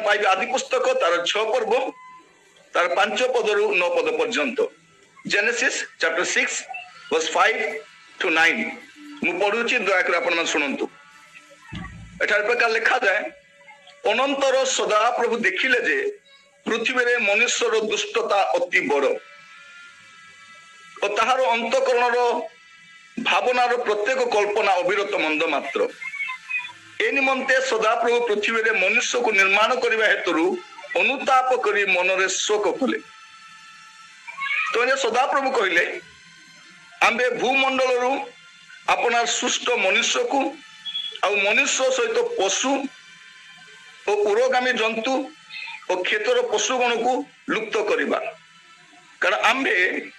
पाइबे आदि पुस्तक तार 6 पर्व तार 5 पदरु 9 पद पर्यंत जेनेसिस चैप्टर 6 वर्स 5 to 9 मु पढुची दया कर आपण मन सुनंतु। एठार प्रकार लिखा जाए अनंतर सदा प्रभु देखिले जे पृथ्वी रे मनुष्यर दुष्टता अति बड़ और ताहार अंतकरण भावनार प्रत्येक कल्पना अविरत मंद मात्र ए निमंते सदा प्रभु पृथ्वी रे मनुष्य को निर्माण करबा हेतु अनुताप करी मनरे शोक कले। तो ये सदा प्रभु कहले आंबे भूमंडल रु अपना सुष्ट मनुष्य को आ मनुष्य सहित पशु और उरगामी जंतु और क्षेत्र पशुगण को लुप्त करबा कारण आंबे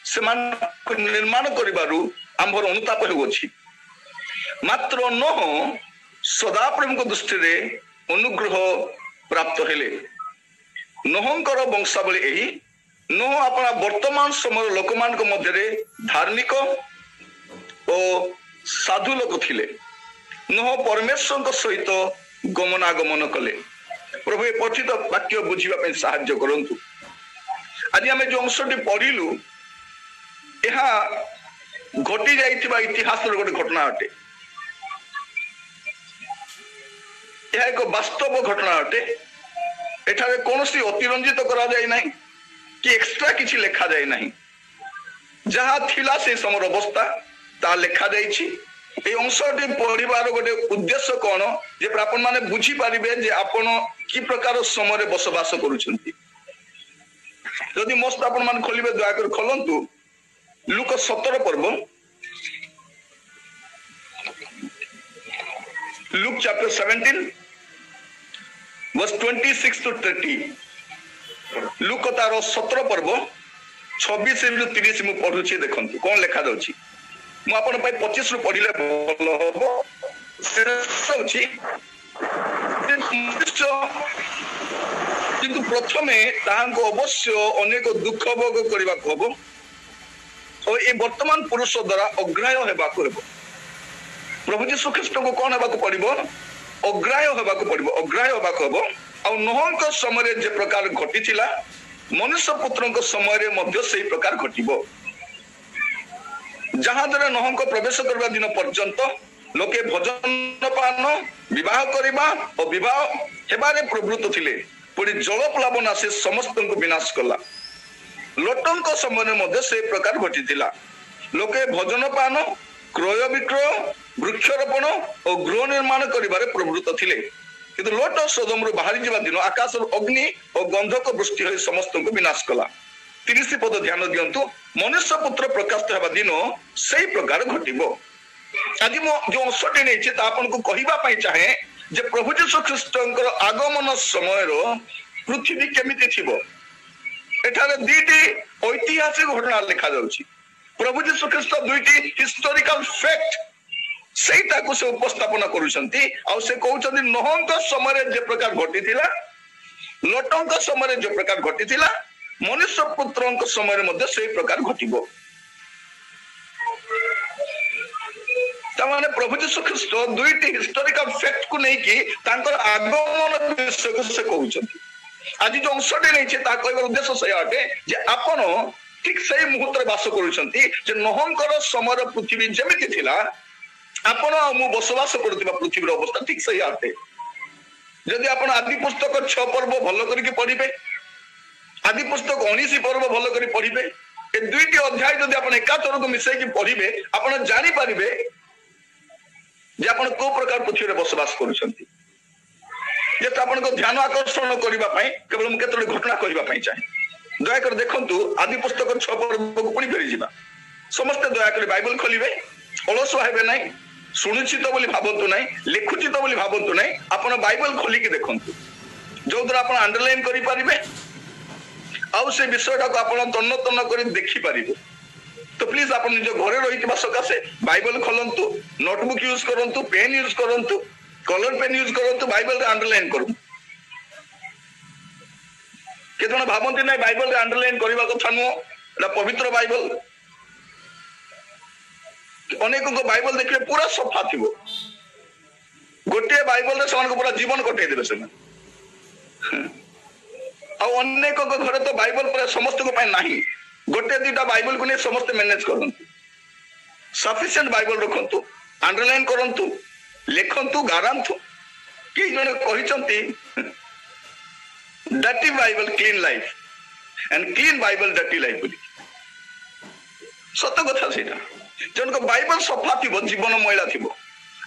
से निर्माण करिबारु आंबर अनुताप होउछि मात्र नह सदा प्रभु को दृष्टि रे अनुग्रह प्राप्त हेले। नहंकर वंशावली एही नह अपना वर्तमान समय लोक मान को मध्य रे धार्मिक और साधु लोक थिले। नह परमेश्वर सहित गमनागमन कले। प्रभु ए पठित वाक्य बुझिबा पे सहाय्य करंतु। आज आम जो अंशटी पढ़िलु यह घटी जाइथिबा इतिहास गोटे घटना अटे। यह एक वास्तव घटना अटे। एठारे कौनसी अतिरंजित करा जाए नहीं कि एक्स्ट्रा किछि लेखा जाए नहीं। जहाँ थिला से समर अवस्था ता लेखा जाइछि। ए अंशटी पढ़िबार गोटे उद्देश्य कौन जे आपण माने बुझी पारिबे जे आपण की प्रकार समय रे बसवास करूछंती। यदि मस्त आपण मान खोलिबे दया कर खोलंतु लूक 17 पर्व Luke chapter 17 verse 26 to 30 Luke तार 17 पर्व 26 रु 30 मु पढुछि देखंतु कोन लेखा दउछि। मु आपण पई 25 रु पढिले भलो होबो। सेरा दउछि किंतु प्रथमे ताहांको अवश्य अनेक दुख भोग करबा को हबो और ए वर्तमान पुरुष द्वारा अग्राह्य हेबा को हबो। प्रभु यीशु ख्रीष्ट को कोन हेबा को पड़िबो अग्राह्य हेबा को पड़िबो अग्राह्य हेबा को हबो। आ नहंक समय जे प्रकार घटिथिला मनुष्य पुत्रक समय रे मध्य सेही प्रकार घटिबो। जहां द्वारा नहंक प्रवेश करबा दिन पर्यंत लोके भजन पान विवाह करबा और विवाह हेबारे प्रवृत्त थिले पुणी जल प्लावन आसे समस्त को विनाश कला। लोटंक समय मध्य से प्रकार घटिथिला लोके भजन पान क्रय विक्रय वृक्षरोपण और गृह निर्माण करिबारे प्रवृत्त थिले किंतु लोट सदम रु बाहरी जिबा दिन आकाश अग्नि और गंधक वृष्टि होई समस्त को विनाश कला। 30 पद ध्यान दियंतु मनुष्य पुत्र प्रकाशित हेबा दिन सेही प्रकार घटिबो। आज मो जो अंशटी नै ता आपन को कहिबा पई चाहे जे प्रभु यीशु ख्रीष्टंकर आगमन समय रो पृथ्वी केमिति थिबो। एठारे दुईटी ऐतिहासिक घटना लिखा जाउछि। प्रभु यीशु ख्रीष्ट दुईटी हिस्टोरिकल फैक्ट सेटा को से उपस्थापन करूछंती आ से कहउछंती नहंक समय रे जे प्रकार घटिथिला लोटंक समय रे जे प्रकार घटिथिला मनुष्य पुत्रंक समय रे मध्ये सेही प्रकार घटिबो। तमाने प्रभु यीशु ख्रीष्ट दुईटी हिस्टोरिकल फैक्ट को नै कि तांकर आगमन विषय को से कहउछंती। आज जो अंशटे नै छै ता कहबार उद्देश्य सही अटे जे आपण ठीक सही मुहूर्त रे वास करूछंती जे नहंकर समय पृथ्वी जेमिति थिला आपण मु बसवास करथिबा पृथ्वी रो अवस्था ठीक सही अटे। यदि आपण आदि पुस्तक 6 पर्व भलो करिके पढिबे आदि पुस्तक 19 पर्व भलो करि पढिबे ए दुईटी अध्याय यदि आपण एकातर को मिसै कि पढिबे आपण जानि पारिबे जे आपण को प्रकार पृथ्वी रे बसवास करूछंती। जे आपण को ध्यान आकर्षण करबा पई केवल मु केतोडी घटना कहबा पई चाहे। दया कर देखंतु आदि पुस्तक 6 पर्व को पुनी फेरि जिबा समस्त दया कर बाइबल खोलिबे अलस हेबे नै सुनुछि तो बोली भाबंतु नै लिखुछि तो बोली भाबंतु नै आपण बाइबल खोली के देखंतु जो द्वारा आपण अंडरलाइन करि पारिबे आउ से विषयटा को आपण तन्न तन्न करि देखि पारिबे। तो प्लीज आप निज घरे रही सकाशे बाइबल खोलंतु नोटबुक यूज करंतु पेन यूज करंतु कलर पेन यूज करंतु बाइबल रे अंडरलाइन करंतु। केतन भाबंती नै बाइबल रे अंडरलाइन करबा कथा नो एटा पवित्र बाइबल। अनेक को बाइबल देखले पूरा सफा थिबो गोटे बाइबल रे समान को पूरा जीवन कटै देबे से अनेक घरे तो बाइबल पर समस्त नहीं गोटे दुटा बाइबल को नहीं समस्त मैनेज करते सफिशिएंट बाइबल रखंतु अंडरलाइन करंतु लिखंतु गारंतु कि जने कहिसंती dirty Bible clean life and clean Bible dirty life बोली सत कथा सेटा जन को बाइबल सफा थिबो जीवन मैला थिबो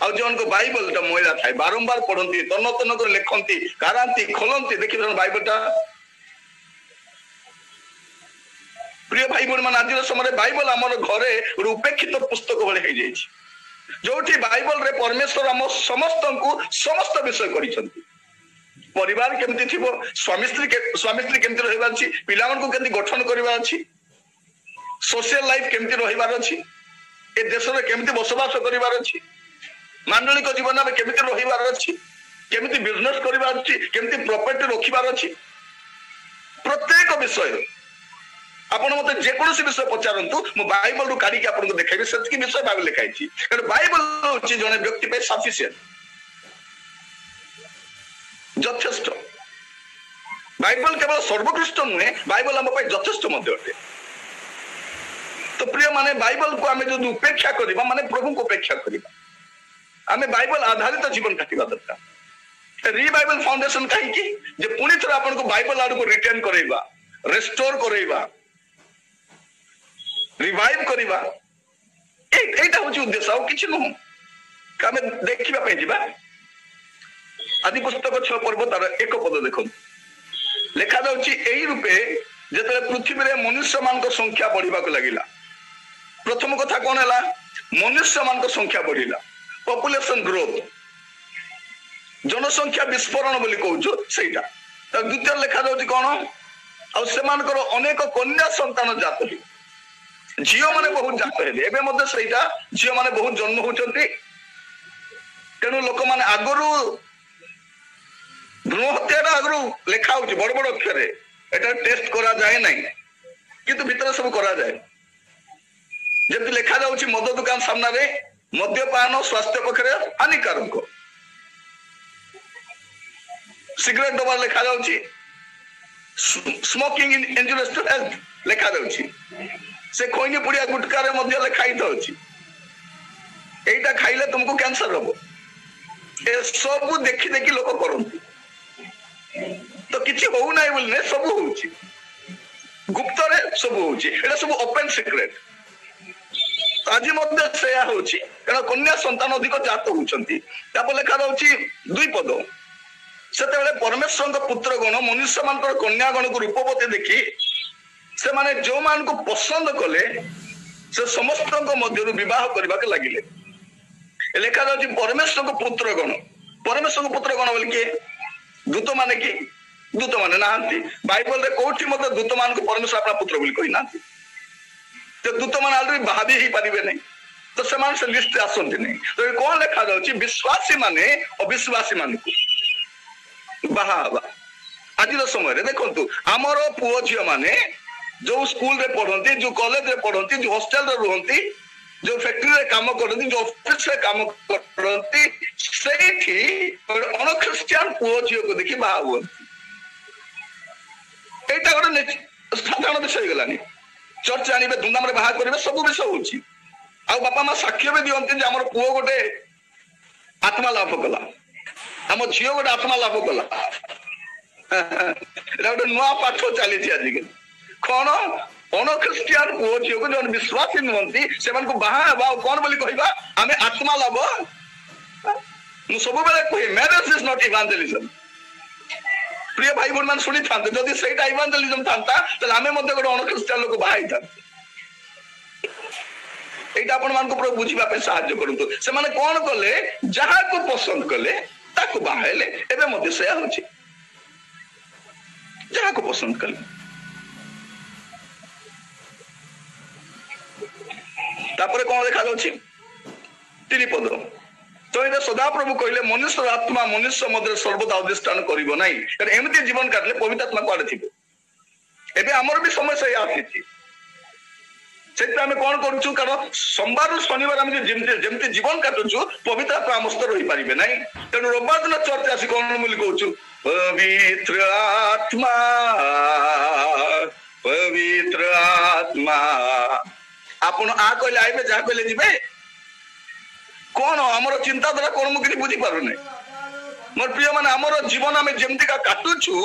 आ जन को बाइबल टा मैला थाए बारंबार पढ़ंती तन तन कर लिखंती गारंती खोलंती देखि बाइबल टा प्रिय भाई बहन मान आज समय बाइबल आम घरे गोटे उपेक्षित पुस्तक भाई जो बाइबल रे परमेश्वर आम समस्त को समस्त विषय करिसंती परिवार केमती थिबो स्वामी स्त्री केमती रहिबार अछि पिला मन को केमती गठन करिबार अछि सोशल लाइफ केमती रहिबार अछि ए देश रे केमती बसवास करिबार अछि मांडलिक जीवन में केमती रहिबार अछि केमती बिजनेस करिबार अछि केमती प्रॉपर्टी रखिबार अछि प्रत्येक विषय आपण मते जेकोसी विषय पचारंतु मु बाइबल रु काढी के आपन को देखाइबे सत्य विषय बाइबल लिखाइछि कारण बाइबल होछि जने व्यक्ति पे सफिशिएंट यथेष्ट बाइबल केवल सर्वोत्कृष्ट नुहे बाइबल हम पे यथेष्ट मध्ये अटे तो प्रिय माने बाइबल को हमें जो उपेक्षा करबा माने प्रभु को उपेक्षा करबा हमें बाइबल आधारित जीवन काटिबा दरकार री बाइबल फाउंडेशन काहे कि जे पुनी थरा आपन को बाइबल आड़ को रिटर्न करैबा रेस्टोर करैबा रिवाइव करिबा एटा होची उद्देश्य आ किछि न कामे देखिबा पे जिबा आदि पुस्तक 6 पर्व तार एक पद देखो लिखा जाउची एही रूपे जेतले पृथ्वी रे मनुष्य मान को संख्या बढ़िबा को लागिला प्रथम कथा कोन हला मनुष्य मान को संख्या बढ़िला पॉपुलेशन ग्रोथ जनसंख्या विस्फोरण बोली कहउछो सेटा त द्वितीय लिखा जाउची कोन आ सेमान को अनेक कन्या संतान जात होई झियो माने बहुत जात हेले एबे मध्ये सेटा झियो माने बहुत जन्म होचंती तेनु लोक माने आगरु भ्रूण हत्या आगरु लेखा होची बड़ बड़ अक्षर एटा टेस्ट करा जाए नहीं किंतु भीतर सब करा जाए जेति लेखा जाउची मद दुकान सामना रे मद्यपान स्वास्थ्य पखरे हानिकारक सिगरेट डबा लेखा जाउची स्मोकिंग इंजुरियस टू हेल्थ लेखा जाउची से खोइनी पुड़िया गुटका रे मध्य लिखाई तो अछि एटा खाइले तुमको कैंसर होबो ए सब देखि देखि लोक करंती तो किछि होउ नै बोलने सब होउची गुप्त रे सब होउची एटा सब ओपन सीक्रेट आज मध्य सेया होउची कारण कन्या संतान अधिक जात होउचंती तापर लेखा रहउची दुई पद सेते बेले परमेश्वर को पुत्र गण मनुष्य मानकर कन्या गण को रूपवती देखि से माने जो मान को पसंद कले से समस्त को मध्य विवाह करबा के लागिले लेखा जाउची परमेश्वर को पुत्र गण बोल के दूत माने की दूत माने नाहंती बाइबल रे कोठी मते दूत मान को परमेश्वर अपना पुत्र बोली कहि नाहंती तो दूत मान आलरेडी भाबी ही परिबे नहीं तो समान से लिस्ट आसंती नहीं तो कोन लेखा जाउची विश्वासी माने अविश्वासी मान को बाहाबा आज समय देखंतु हमरो पुओ झियो माने जो स्कूल रे पढ़ंती जो कॉलेज रे पढ़ंती जो हॉस्टल रे रहंती जो फैक्ट्री रे काम करंती जो ऑफिस रे काम करंती सेठी अन क्रिश्चियन पुओ झियो को देखि बाहा हुअंती एटा गोटे साधारण विषय गलानी चर्च आनिबे धूमधाम रे बाहा करिवे सब विषय होची आ बापा मा साक्ष्य भी दियंती जे हमर पुओ गोटे आत्मा लाभ कला हम झियो गोटे आत्मा लाभ कला एटा गोटे नुआ पाठ चली छी आज के कौन अन क्रिश्चियन पुओ झियो को जन विश्वासी नुहंती सेमान को बाहा बा कोन बोली कहिबा हमें आत्मा लाभ मु सब बेले कहि मैरिज इज नॉट इवांजेलिज्म प्रिय भाई बहन मान सुनी थांते जदि सेटा इवांजेलिज्म थांता त हमें मध्ये गोटे अन क्रिश्चियन लोक बाहाई था एटा अपन मान को प्रभु बुझिबा पे सहायता करंतु से माने कोन कले जहा को पसंद कले ताको बाहाइले एबे मध्ये सेया होची जहा को पसंद कले तापर कौन देखा जाउची 3 पद तो ये सदा प्रभु कहले मनुष्य आत्मा मनुष्य मध्य सर्वदा अधिष्ठान करिवो नाही कारण एमती जीवन काटले पवित्र आत्मा कुआडे थिबो एबे हमर भी समय से आसीची से कौन करूँ कारण सोमवार शनिवार आम जमी जीवन काटुचु पवित्र आत्मा आम सहित रही पारे ना तेणु रविवार दिन चर्च आसी कौन बोली कहूँ पवित्र आत्मा पवित्र आत्मा आपण आ कहले आइबे जहाँ कहले जीवे कौन आमर चिंताधारा कौन मुझे बुझी पारुने मोर प्रिय माने आमर जीवन आम जमी काटुचु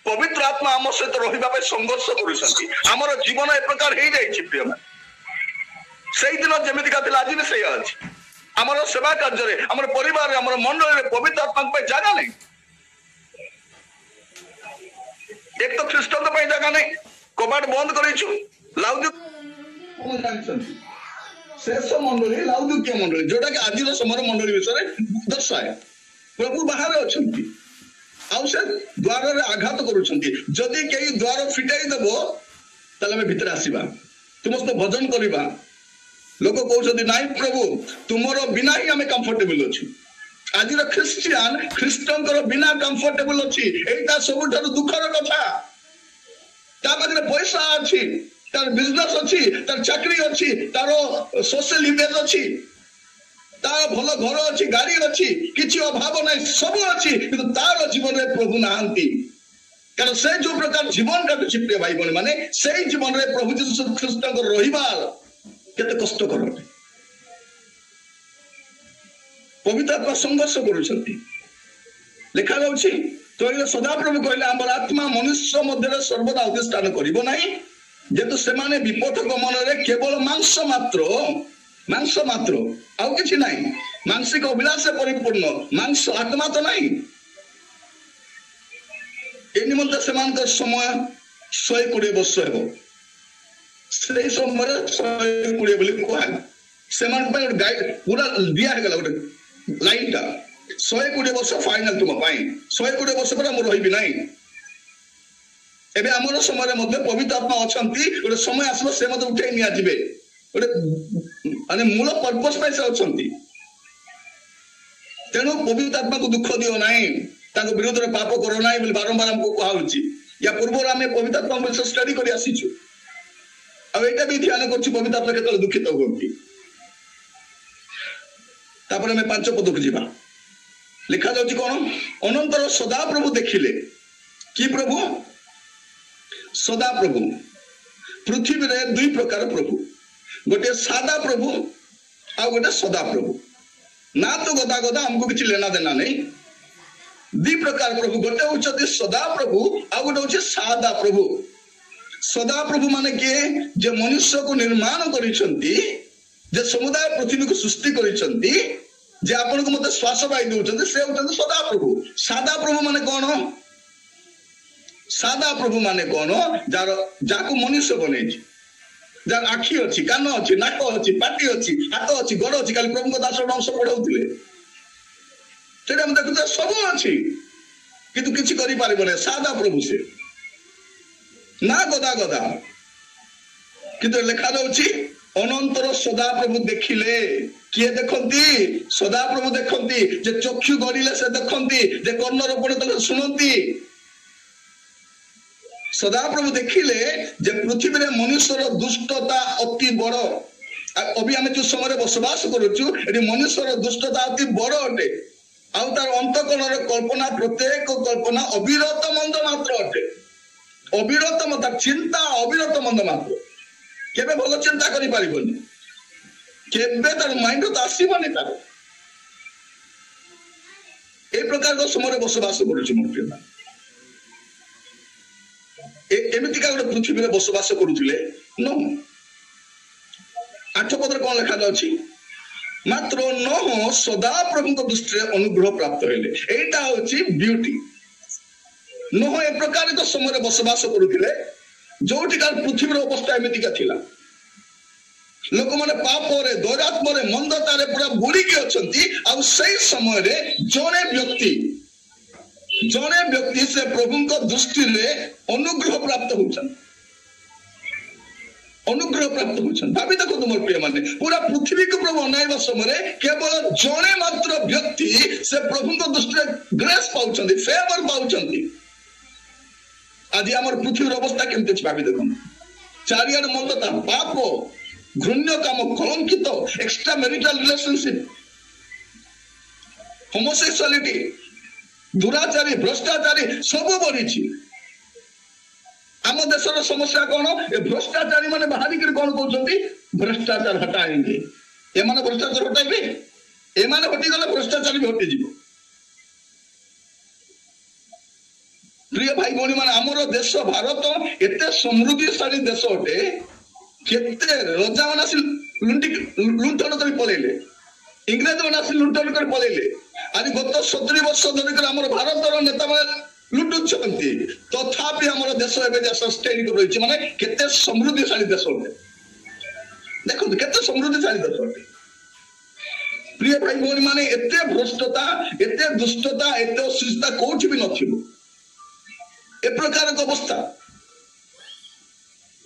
पवित्र आत्मा आम सहित रही संघर्ष कर जीवन ए प्रकार हो जाए प्रिय मान से दिन जमी आज भी से अच्छी आमर सेवा कार्य आम परिवार आम मंडल पवित्र आत्मा जगह नहीं एक तो ख्रीष्टान जगह नहीं कबाट बंद कर शेष मंडली लाउदुक्य मंडली जोटा कि आज समय मंडली विषय दर्शाए प्रभु बाहर अच्छा से द्वार रे आघात करुछंती जदि कई द्वार फिटाई देबो ताले हम भीतर आसीबा तुमस्त भजन करिबा लोक कहउछंती नाही प्रभु तुमरो बिना ही हमें कंफर्टेबल अछि आज ख्रिस्टियन ख्रिस्टन बिना कंफर्टेबल अछि एटा सबुठार दुखर कथा ता पाखरे पैसा अछि तार बिजनेस अछि तार चाकरी अछि तार सोशल इमेज अछि तार भल घर अच्छी गाड़ी अच्छी किसी अभाव नहीं सब अच्छी कि तार जीवन में प्रभु नहांती कारण से जो प्रकार जीवन काटुची प्रिय भाई बहन माने से जीवन में प्रभु यीशु ख्रीष्ट रहिबार केते कष्टकर अटे पवित्र आत्मा संघर्ष करुछंती लिखा जाउछि तो सदा प्रभु कहले हमर आत्मा मनुष्य मध्य सर्वदा अधिष्ठान करिवो नाही जेतु से माने विपथ गमन रे केवल मांस मात्र आउ किछि नाही मानसिक अभिलाष से परिपूर्ण मांस आत्मा तो नहीं ए निमंत सेमानक समय 120 वर्ष हेबो से समय 120 बोली कोहा सेमान पे गाइड पूरा दिया है गला गोटे लाइन टा 120 वर्ष फाइनल तुम पाई 120 वर्ष पर हम रहिबि नाही एबे हमर समय मध्ये पवित्र आत्मा अछंती गोटे समय आसबो से मध्ये उठै निया जिवे गोटे माने मूल पर्पस पे से अछंती तेणु पवित्र आत्मा को दुख दियो नाही ताको विरोध रे पाप करो नाही बोली बारंबार हमको कहा होची या पूर्व रे हमें पवित्र आत्मा विषय स्टडी करी आसीछु अब एटा भी ध्यान करछु पवित्र आत्मा केतल दुखित होती तापर हमें पांच पद को जीवा लिखा जाउची कोन अनंतर सदा प्रभु देखिले की प्रभु सदा प्रभु पृथ्वी रे दुई प्रकार प्रभु गोटे सादा प्रभु आ गोटे सदा प्रभु ना तो गदा गदा हमको किसी लेना देना नहीं दी प्रकार प्रभु गोटे होचती सदा प्रभु आ गोटे होचे सादा प्रभु सदा प्रभु माने के जे मनुष्य को निर्माण करिसंती जे समुदाय पृथ्वी को सृष्टि करिसंती जे आपन को मते श्वास पाई दोचंती से होचंती सदा प्रभु सादा प्रभु माने कोन सादा प्रभु माने कोन जार जाको मनुष्य बनेछि जार आखि अच्छी कान अच्छी नाक अच्छी पाटी अच्छी हाथ अच्छी गोड़ अच्छी खाली प्रभु दास अंश पढ़ाऊले देखुते सब अच्छी किंतु किसी कर सादा प्रभु से ना गदा गदा किंतु लिखा जाउछि अनंतर सदा प्रभु देखिले किए देखंती सदा प्रभु देखंती जे चक्षु गड़िले से देखंती जे कर्णर पड़े शुणती सदा प्रभु देखिले जे पृथ्वी रे मनुष्यर दुष्टता अति बड़ अभी आम जो समय बसवास करुचु ये मनुष्यर दुष्टता अति बड़ अटे आउ तार अंतकरण कल्पना प्रत्येक कल्पना अविरत मंद मात्र अटे अविरत मत चिंता अविरत मंद मात्र केबे भल चिंता करि पारिबोनी केबे तार माइंड तो आसीबोनी तार ए प्रकार को समय बसवास करुचु मोर प्रिय एमितिका गोटे पृथ्वी में बसवास करुले न 8 पद कौन लिखा जाउछि मात्र न सदा प्रभु दृष्टि अनुग्रह प्राप्त हेले एटा होछि ब्यूटी न ए प्रकार तो समय बसवास करुले जोटिका पृथ्वी अवस्था एमितिका थिला लोक माने पाप रे दौरात्म रे मंदता रे पूरा बुड़ी के अछंती आ सही समय रे जने व्यक्ति से प्रभु दृष्टि अनुग्रह प्राप्त होचन भाभी देखो तुम प्रिय माने पूरा पृथ्वी को प्रभु अनाइबा समय केवल जने मात्र व्यक्ति से प्रभु दृष्टि ग्रेस पाउछंती फेवर पाउछंती आज हमर पृथ्वी अवस्था केमते भाभी देखो चारियार मंदता पाप घृण्य काम, कलंकित, एक्स्ट्रा मैरिटल रिलेशनशिप, होमोसेक्सुअलिटी, दुराचारी, भ्रष्टाचारी सब बढ़ी। आम देशर समस्या कौन? ए भ्रष्टाचारी माने बाहरी कौन कहते भ्रष्टाचार हटाएंगे, एमाने भ्रष्टाचार हटाइबे, एमाने हटिगले भ्रष्टाचार भी हटिज। प्रिय भाई भौणी मान, आमर देश भारत एते समृद्धिशाली देश अटे, केते राजा मान आसी लुंठन कर पलैले, इंग्रेज मान आसी लुंठन कर पलैले। आज गत 70 वर्ष धरिक आमर भारतर नेता मान लुटुछंती, तथापि आमर देश एबे सस्टेन कर रही माने केते समृद्धिशाली देश अटे। देखो केते समृद्धिशाली देश अटे। प्रिय भाई भौणी माने, एते भ्रष्टता, एते दुष्टता, एते अशिष्टता कोठी भी नथिबो ए प्रकार अवस्था।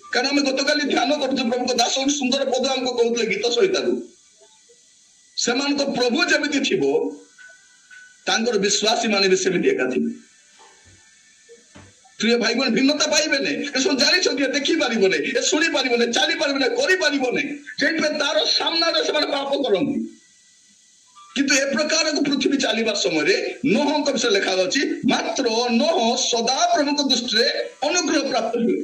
कारण आम गतकाली ध्यान करूँ प्रभु दास गोटे सुंदर पद आमको कहते गीत सहित से प्रभु जमी थी तांकर विश्वासी माने भी सेमिति एका थी। प्रिय भाई बहन भिन्नता पाइबे नहीं, जानी देखी पारिबो नहीं, शुणी पारिबो नहीं, चली पारिबो नहीं, करि पारिबो नहीं, तार सामना से पाप करती। किंतु ए प्रकार पृथ्वी चलवा समय नोह विषय लिखा अच्छी, मात्र नोह सदा प्रभु दृष्टि अनुग्रह प्राप्त हुए,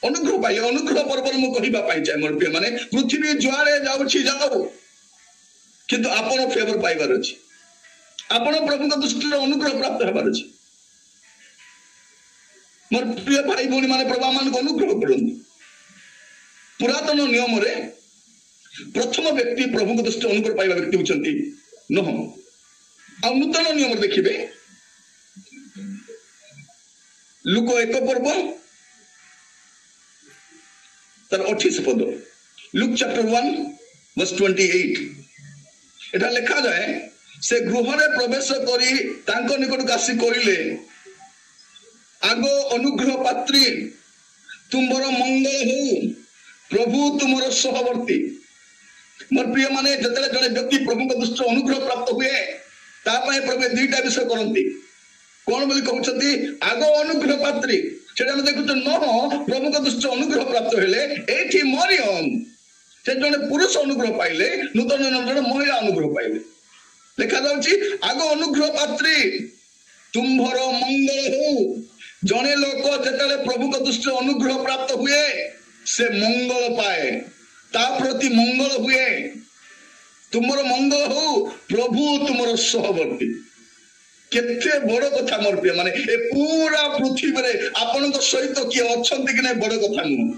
अनुग्रह पाइले। अनुग्रह पर्व मुझे चाहे मोर प्रिय माने, पृथ्वी जुआड़े जाओ किंतु आपण फेवर पाइबार अच्छी, आपण प्रभु दृष्टि अनुग्रह प्राप्त होबार अच्छी। मोर प्रिय भाई भौणी माने, प्रभु मान अनुग्रह करते। पुरातन नियम रे प्रथम व्यक्ति प्रभु दृष्टि अनुग्रह पाइबा व्यक्ति होचंती नोह। आ नूतन नियम देखिबे लुक 1 पर्व तर 28 पद, लुक चैप्टर 1 वर्स 28 एटा लिखा जाए, से गृह रे प्रवेश करी तांको निकट आसी करिले, आगो अनुग्रह पात्री तुमर मंगल हो, प्रभु तुमर सहवर्ती। मोर प्रिय माने, जतले जने व्यक्ति प्रभु दृष्टि अनुग्रह प्राप्त हुए तापाए प्रभु दुईटा विषय करती। कौन बोली कहउछंती? आगो अनुग्रह पात्री। सेटा हम देखुछ नोह प्रभु दृष्टि अनुग्रह प्राप्त हेले, एठी मरियम से जने पुरुष अनुग्रह पाइले, नूतन जने महिला अनुग्रह पाइले। लिखा जाउची आगो अनुग्रह पात्री तुम्भर मंगल हो। जने लोक जतले प्रभु दृष्टि अनुग्रह प्राप्त हुए से मंगल पाए, ता प्रति मंगल हुए, तुमर मंगल हो, प्रभु तुमर सहवर्ती। केते बड़ कथा मोर प्रिय माने, ए पूरा पृथ्वी रे आपन सहित किए अछंती कि नै बड़ कथा नु,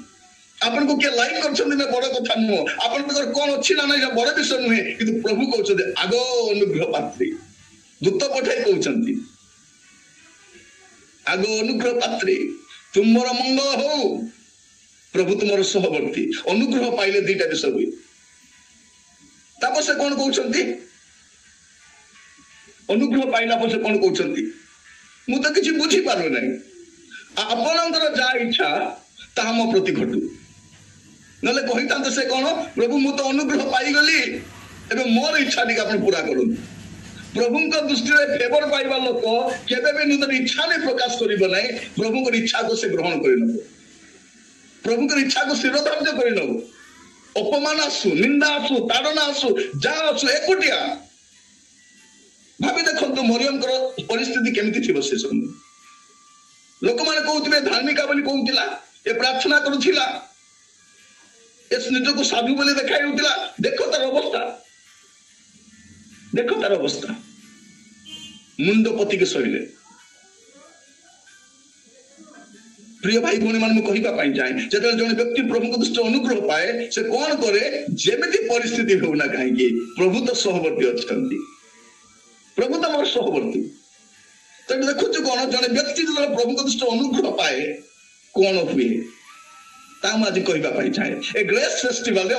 आपन को के लाइक करछंती नै बड़ कथा नु, आपन कोन अछि ना नै बड़ विषय नुहे। किंतु प्रभु कहउछते आगो अनुग्रह पात्री, दूत पठाई कहउछंती आगो अनुग्रह पात्री तुमर मंगल हो, प्रभु तुमर सहवर्ती। अनुग्रह पाइले दुईटा विषय हुए। तापर से कौन कहउछंती? अनुग्रह पाइला पर से कौन कहउछंती? मु तो किछि बुझी पारो नै, आपनकर जा इच्छा ताहा मो प्रति घटू। नले कहितांत से कौन, प्रभु मु तो अनुग्रह पाई गली, एबे मोर इच्छा टिक आपन पूरा करू। प्रभुଙ୍କ दृष्टि फेवर पाइबा लोक केबे भी निज इच्छा ने प्रकाश करिबो नै, प्रभुଙ୍କ इच्छा को से ग्रहण करिनो, प्रभुଙ୍କ इच्छा को शिरोधार्य कर नब। अपमान आसु, निंदा आसु, ताड़ना आसु, जा आसु, एकुटिया भाभी देखो मरियम परिस्थिति केमिति थिबो से समय। लोक माने कहउथिबे धार्मिका बोली कहउतिला, ए प्रार्थना करूथिला, ए निज को साधु बोली देखाइ होतिला। देखो तार अवस्था, देखो तार अवस्था, मुंड पति के सहिले। प्रिय भाई भौणी मान कहवा चाहे, जो जन व्यक्ति प्रभु दृष्टि अनुग्रह पाए से कौन करे, जेमिति परिस्थिति हो ना कहीं प्रभु तो सहवर्ती अच्छा, प्रभु तो मोर सहवर्ती। तो देखु कौन जन व्यक्ति जो प्रभु दृष्टि अनुग्रह पाए कौन हुए, आज कहवा चाहे। A grace festival,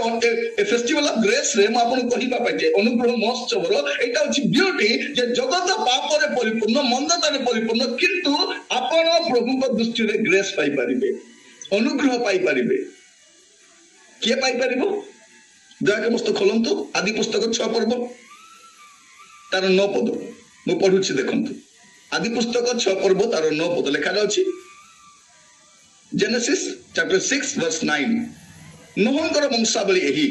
A festival of grace रे मु आपन कहवा चाहे, अनुग्रह महोत्सव एटा अछि ब्यूटी जे जगत पाप रे परिपूर्ण, मंदता रे परिपूर्ण, किंतु आपण प्रभु को दृष्टि रे ग्रेस पाई परिबे, अनुग्रह पाई परिबे। के पाई परिबो? दयाके पुस्तक खोलंतु, आदि पुस्तक 6 पर्व तार 9 पद मु पढुछि देखंतु। आदि पुस्तक 6 पर्व तार 9 पद लिखा अछि, जेनेसिस चैप्टर 6 वर्स 9। नोहंकर वंशावली यही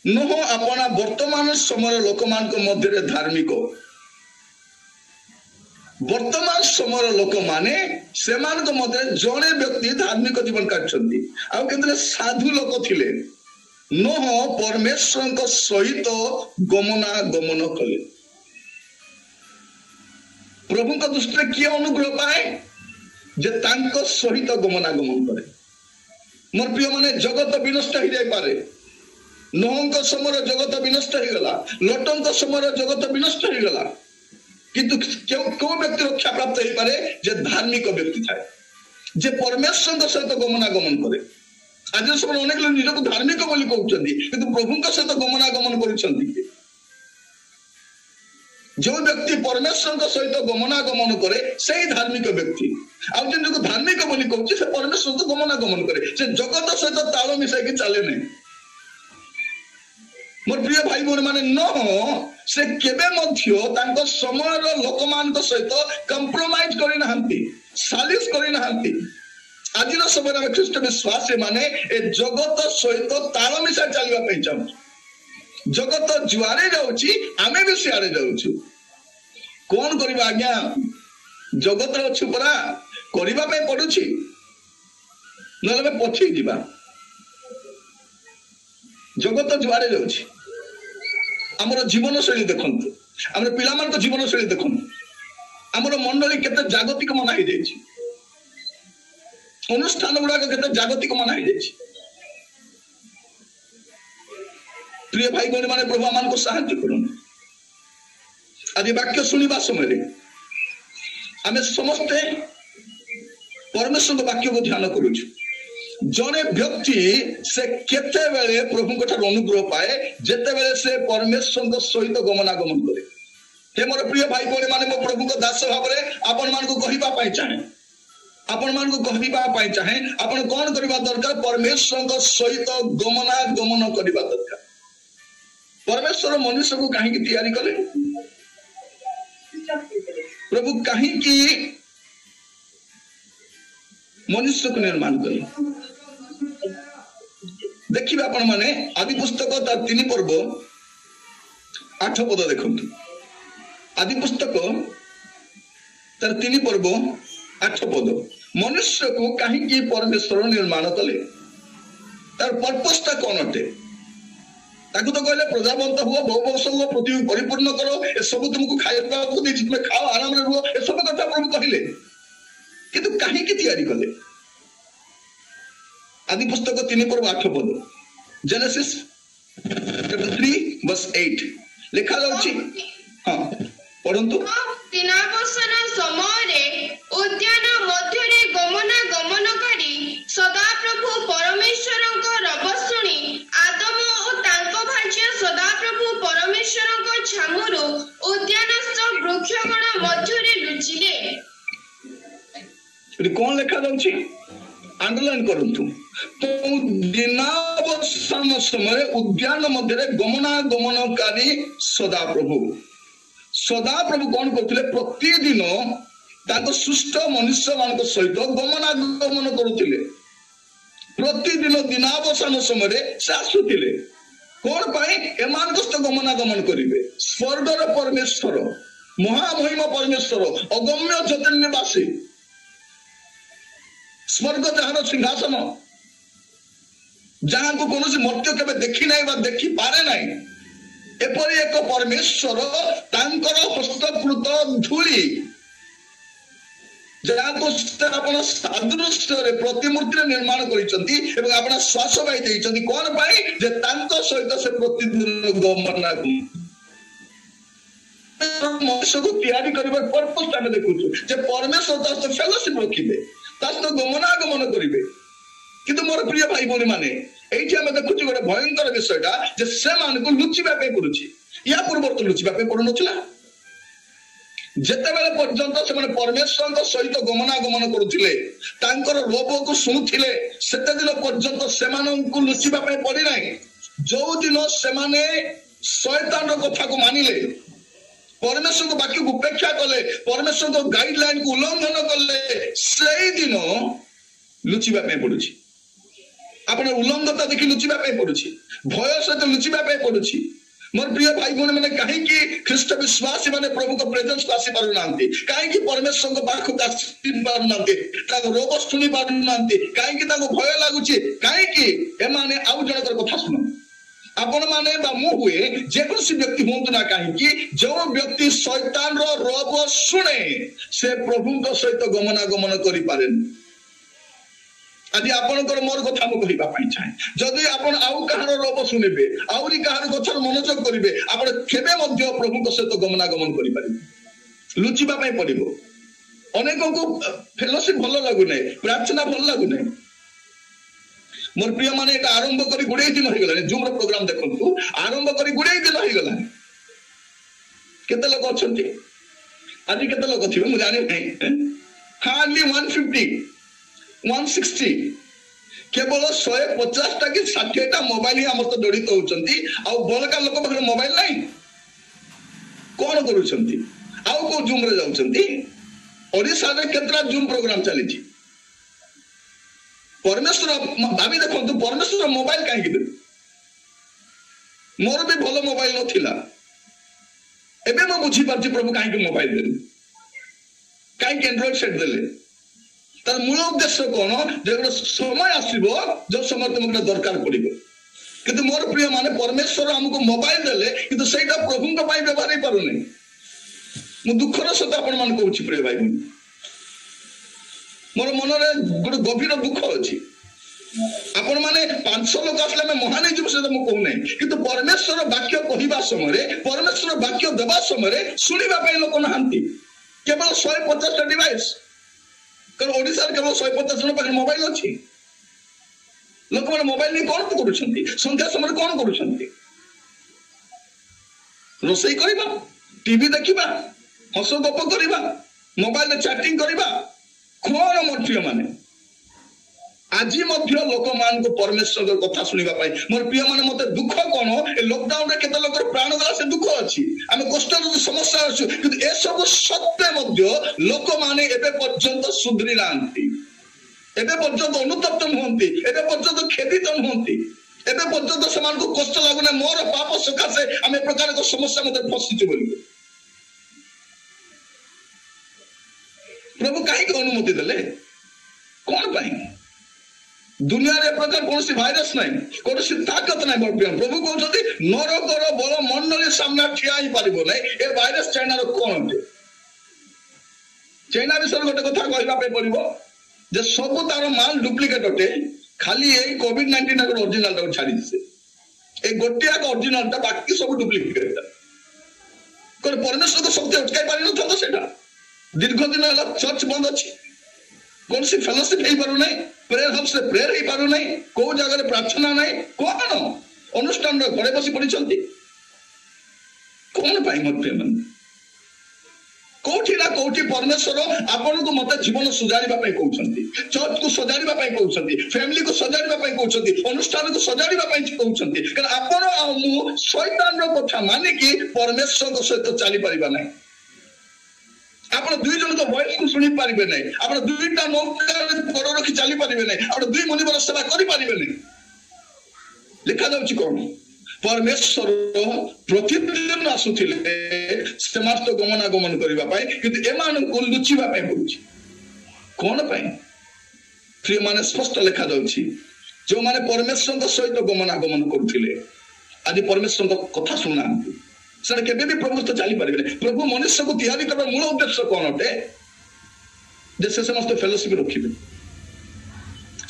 नोह अपना वर्तमान समय लोक मान मध्य धार्मिक वर्तमान समय लोक माने मध्य जड़े व्यक्ति धार्मिक जीवन काटते साधु लोक थिले नोह परमेश्वर सहित गमनागमन कले प्रभु दृष्टि किए अनुग्रह पाए जे तांको सहित गमनागमन करे मोर प्रिय माने जगत विनष्ट हो जाए पारे नोहंक समय जगत विनष्ट हो गला लोटंक समय जगत विनष्ट हो गला किंतु क्यों व्यक्ति रक्षा प्राप्त हो पारे जे धार्मिक व्यक्ति थाए जे परमेश्वर सहित गमनागमन करे आज समय अनेक लोग निजक धार्मिक बोली कहते किंतु प्रभु सहित गमनागमन कर जो व्यक्ति परमेश्वर सहित गमनागमन करे से धार्मिक व्यक्ति आउ जो धार्मिक बोली कहूँ से परमेश्वर तो गमनागमन करे से जगत सहित ताल मिसाई चले नहीं मोर प्रिय भाई भौणी माने न से केबे मध्य तांको समयर लोक मान सहित कंप्रोमाइज करि नहंती सालिस करि नहंती आज समय में ख्रीष्ट विश्वासी माने ए जगत सहित ताल मिसा चलवा पे चाहू जगत जुआरे जाउची आमे भी सियारे जाउछु कौन करिबा आज्ञा जगत रे अछि परा करिबा पे पडुछि नले पछी दिबा जगत जुआरे जाउछि हमर जीवन शैली देखंतु हमर पिला मान को जीवन शैली देखंतु हमर मंडली केते जागतिक मना ही जाइछि अनुष्ठान गुडा केते जागतिक मना ही जाइछि प्रिय भाई भौणी माने प्रभु मान को सहायता करन आज वाक्य सुनिबा समय आमे समस्ते परमेश्वर वाक्य को ध्यान करूछु जड़े व्यक्ति से केते बेले प्रभु को अनुग्रह पाए जेते बेले से परमेश्वर सहित गमनागमन करे हे मोर प्रिय भाई भौणी माने मो प्रभु को दास भाव रे आपन मान को कहिबा पाई चाहे आपण मान को कहिबा पाई चाहे आपण कोन करबा दरकार परमेश्वर सहित गमनागमन करबा दरकार परमेश्वर मनुष्य को कहीं की तैयारी कले प्रभु कहीं की मनुष्य को निर्माण कले देखिए आपण माने आदि पुस्तक तार 3 पर्व 8 पद देखंतु आदि पुस्तक तार 3 पर्व 8 पद मनुष्य को कहीं की परमेश्वर निर्माण कले तार पर्पस ता कोन अटे ताकू तो कहले प्रजावंत हुआ बहुवंश हुआ पृथ्वी परिपूर्ण करो ए सब तुमको खाଇବା को दी तुम खाओ आराम रे रुहो ए सब कथा प्रभु कहले किंतु कहीं की तैयारी कले आदि पुस्तक 3 पर्व 8 पद जेनेसिस चैप्टर 3 वर्स 8 लिखा जाउची हां पढंतु दिनावसन समय रे उद्यान मध्य रे गमनागमन करी सदा प्रभु परमेश्वरଙ୍କ रब सुनी आदम ओ तांको भाज्य सदा प्रभु परमेश्वरଙ୍କ छामुरु उद्यानस्थ वृक्षगण मध्य रे लुचिले एटी कोन लिखा जाउची अंडरलाइन करंतु तो दिनावसन समय उद्यान मध्य रे गमनागमनकारी सदा प्रभु कौन करथिले प्रतिदिन ताको सुष्ट मनुष्य मान सहित गमनागमन करुथिले प्रतिदिन दिनावसन समय से आसुथिले कौन पाई एमान को गमनागमन करिवे स्वर्गर परमेश्वर महामहिम परमेश्वर अगम्य चैतन्यवासी स्वर्ग जहां सिंहासन जहां को कौन मर्त्य केबे देखि नाही बा देखि पारे नाही एपरि एक परमेश्वर तांकर हस्तकृत धूली जहां को आपण सादृश्य रे प्रतिमूर्ति निर्माण करिसंती एवं आपण श्वास बाई देइसंती कोन पाई जे तांको सहित से प्रतिदिन गमना मनुष्य को तैयारी करबार पर्पस आमे देखुछु जे परमेश्वर तास फेलोशिप रखिबे तास गमनागमन करिवे किंतु मोर प्रिय भाई भौणी माने एठी आमे देखुछु गोटे भयंकर विषयटा जे से मान को लुचिबा पे पडुछि या पूर्व तो लुचिबा पे पडु नथिला जेते बेले पर्यंत से माने परमेश्वर सहित गमनागमन करुथिले तांकर रोब को सुनुथिले सेते दिन पर्यंत से मानन को लुचिबा पे पड़ी नाही जो दिन से माने शैतान कथा को मानिले परमेश्वर को वाक्य को उपेक्षा कले परमेश्वर को गाइडलाइन को उल्लंघन कले से दिन लुचिबा पे पडुछि आपण उल्लंघनता देखि लुचिबा पे पडुछि भय सहित लुचिबा पे पडुछि मोर प्रिय भाई भौणी मैंने कहीं ख्रीष्ट विश्वासी मैंने प्रभु को प्रेजेंस को आसी पारु नांती कहीं परमेश्वर को पाखु आसी पारु नांती ताको रोग सुनी पारु नांती कहीं ताको भय लागुछि कहीं एमाने आउ जनकर कथा सुनो आपण माने बा मु हुए जे कोसी व्यक्ति होंतु ना कहीं जो व्यक्ति शैतान रो रोग सुने से प्रभु को सहित गमनागमन करि पारेन आज आपनकर मोर कथा मु कहिबा पई चाहे जदि आपण आउ कहार रोग सुनिबे आउरी कहार कथार मनोयोग करिवे आपण केबे मध्य प्रभु को सहित गमनागमन करि पारिबे लुचिबा पई पड़िबो अनेकों को फेलोशिप भलो लागु नै प्रार्थना भलो लागु नै मोर प्रिय माने एटा आरंभ करी गुडे दिन होई गला जूम रो प्रोग्राम देखंतु आरंभ करी गुडे दिन होई गला केते लोक अछंती आज केते लोक थिबे मु जानि नै हार्डली 150 160 केवल 150 टा कि 60 टा मोबाइल ही हमर तो जड़ित होउचंती आ बलका लोक पाखरे मोबाइल नै कोन करूचंती आउ को जूम रे जाउचंती ओडिसा रे केतरा जूम प्रोग्राम चली छी परमेश्वर भाभी देखो परमेश्वर मोबाइल कहीं मोर भी भलो मोबाइल नथिला एबे म बुझी पारछि प्रभु कहीं मोबाइल देले कहीं एंड्रॉइड सेट देले तार मूल उद्देश्य कोन जे समय आसीबो जो समय तुमके दरकार पड़िबो किंतु मोर प्रिय माने परमेश्वर हमको मोबाइल देले किंतु सेटा प्रभु को पाई व्यवहार ही पारुनी मु दुखर सहित आपण मान कहूछि प्रिय भाई मोर मन रे गोटे गभीर दुख अछि आपण माने 500 लोक आसले में महान जीव से मु कहू नै किंतु परमेश्वर वाक्य कहिबा समय रे परमेश्वर वाक्य देबा समय रे सुनिबा पई लोक नहांती केवल 150 टा डिवाइस कर ओडिसा रे केवल 150 जन पाखरे मोबाइल अछि लोक माने मोबाइल नै कोन करूछंती संध्या समय कोन करूछंती रोसई करिबा टीवी देखिबा हस गप करिबा मोबाइल रे चैटिंग करिबा कोन मोर प्रिय माने आज मध्य लोक मान को परमेश्वर कथा सुनिबा पाई मोर प्रिय माने मते दुख कोन ए लॉकडाउन रे केते लोक प्राण गला से दुख अछि हम कष्ट समस्या अछि किंतु ए सब सत्य मध्य लोक माने एबे पर्यंत सुधरी नांती एबे पर्यंत अनुतप्त होंती एबे पर्यंत खेदित होंती एबे पर्यंत समान को कष्ट लागुना मोर पाप सकासे हम ए प्रकार को समस्या मते फसिछु बोली प्रभु काहे को अनुमति देले कोन पाई दुनिया रे प्रकार कौन सी वायरस नहीं कौन सी ताकत नहीं मोर प्रिय प्रभु कहउछथि नरकर बल मंडली सामना ठिया ही पारिबो नै ए वायरस चाइना रो कोन होते चाइना विषय गोटे कथा कहबा पे पड़िबो जे सब तार माल डुप्लीकेट होते खाली ए कोविड 19 का ओरिजिनल ता छाड़ी दिसे ए गोटिया का ओरिजिनल ता बाकी सब डुप्लीकेट कोन परमेश्वर को शक्ति अटकाई पारि न था सेटा दीर्घ दिन हला चर्च बंद अछि कौन सी फेलोशिप हे पारु नै प्रेयर हाउस से प्रेयर हे पारु नै को जगह रे प्रार्थना नै कोन अनुष्ठान रे घरे बसी पड़िछंती कोन पाई मत प्रेम कोठी ना कोठी परमेश्वर आपन को मते जीवन सुजारिबा पई कहउछंती चर्च को सजारिबा पई कहउछंती फैमिली को सजारिबा पई कहउछंती अनुष्ठान को सजारिबा पई कहउछंती कारण आपन आ मु शैतान रो कथा माने कि परमेश्वर को सहित चली परिबा नै आपण दुई जन को वॉइस को सुनि पारिबे नै आपण दुईटा मौका गोड़ रखि चली पारिबे नै आपण दुई मुनिवर सेवा करि पारिबे नै लिखा जाउची कोन परमेश्वर प्रतिदिन आसुथिले समस्त गमनागमन करिबा पाई किंतु एमान को लुचिबा पाई पड़ुची कोन पाई प्रिय माने स्पष्ट लिखा जाउची जो माने परमेश्वर को सहित गमनागमन करथिले आज परमेश्वर को कथा सुनांती सर केबे भी प्रभु तो चली पारिबे प्रभु मनुष्य को तैयारी करबा मूल उद्देश्य कोन होते जे से समस्त फेलोशिप रखिबे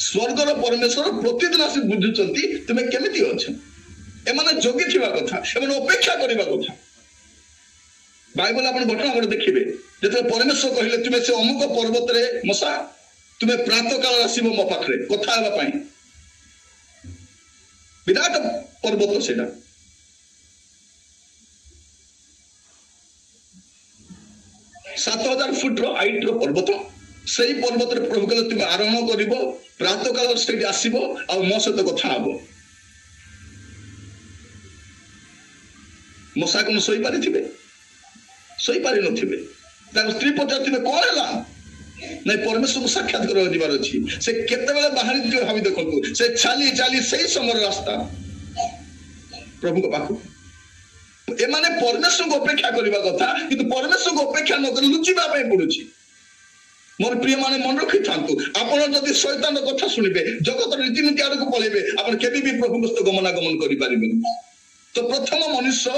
स्वर्ग रो परमेश्वर प्रतिदिन आसी बुझुचंती तुमे केमिति अछ ए माने जोगी थिबा कथा ए माने अपेक्षा करिबा कथा बाइबल आपण घटना गोटे देखिबे जेते परमेश्वर कहिले तुमे से अमुक पर्वत रे मसा तुमे प्रातः काल आसीबो मो पाखरे कथा हेबा पई विराट पर्वत सेटा 7000 फुट रो हाइट रो पर्वत सही पर्वत रे प्रभु कहले तुम आरोहण करिवो प्रातः काल से आसीबो आ मो सहित कथा हबो मसा कोन सोई पारि थिबे सोई पारि नथिबे तार स्त्री पचार थिबे कोन हला नहीं परमेश्वर को साक्षात कर अच्छी से केते बाहरी भावी देखो से चाली चाली से समय रास्ता प्रभु को पाखु एमाने परमेश्वर को अपेक्षा करबा कथा किंतु परमेश्वर को अपेक्षा न कर लुचिबा पय पडुची मोर प्रिय माने मन रखि थांतु आपण जदि शैतान कथा सुनिबे जगत रीतिनीति आड़ को पळेबे आपण केबे भी प्रभु को गमनागमन करि पारिबे तो प्रथम मनुष्य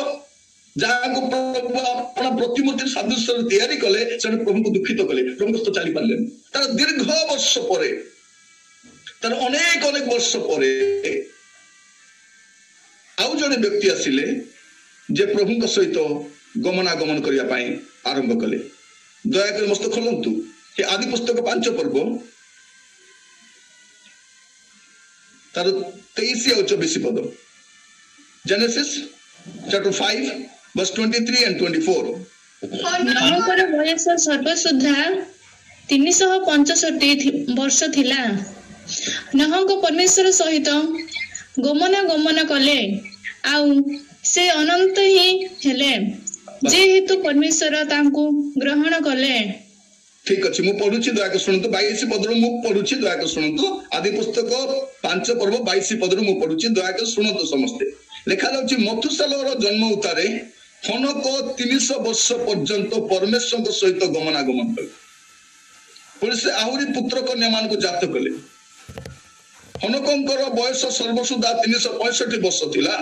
जहाँ को प्रभु अपना प्रतिमूर्ति सादृश्य तैयारी कले से प्रभु को दुखित कले प्रभु को चली पारे तार दीर्घ वर्ष पर तार अनेक अनेक वर्ष पर आउ जड़े व्यक्ति आसिले जे प्रभु सहित गमनागमन करने आरंभ कले दयाकर मस्त खोलंतु ये आदि पुस्तक 5 पर्व तार 23 और 24 पद जेनेसिस चैप्टर 5 verse 23 and 24 नमकर बयस सर्वसुद्धा 365 वर्ष थिला नहंक परमेश्वर सहित गमनागमन कले आउ से अनंत ही हेले जेहेतु परमेश्वर तांको ग्रहण कले ठीक अच्छे मु पढ़ुची दयाक शुणु 22 पदर मु पढ़ुची दयाक शुणु आदि पुस्तक 5 पर्व 22 पदर मु पढ़ुची दयाक शुणु समस्ते लिखा जाउची मथुसालर जन्म उतारे हनक 300 वर्ष पर्यंत परमेश्वर सहित गमनागमन कले पुलिस आहुरी पुत्र कन्या मान को जात कले हनकंकर बयस सर्वसुदा 365 वर्ष थिला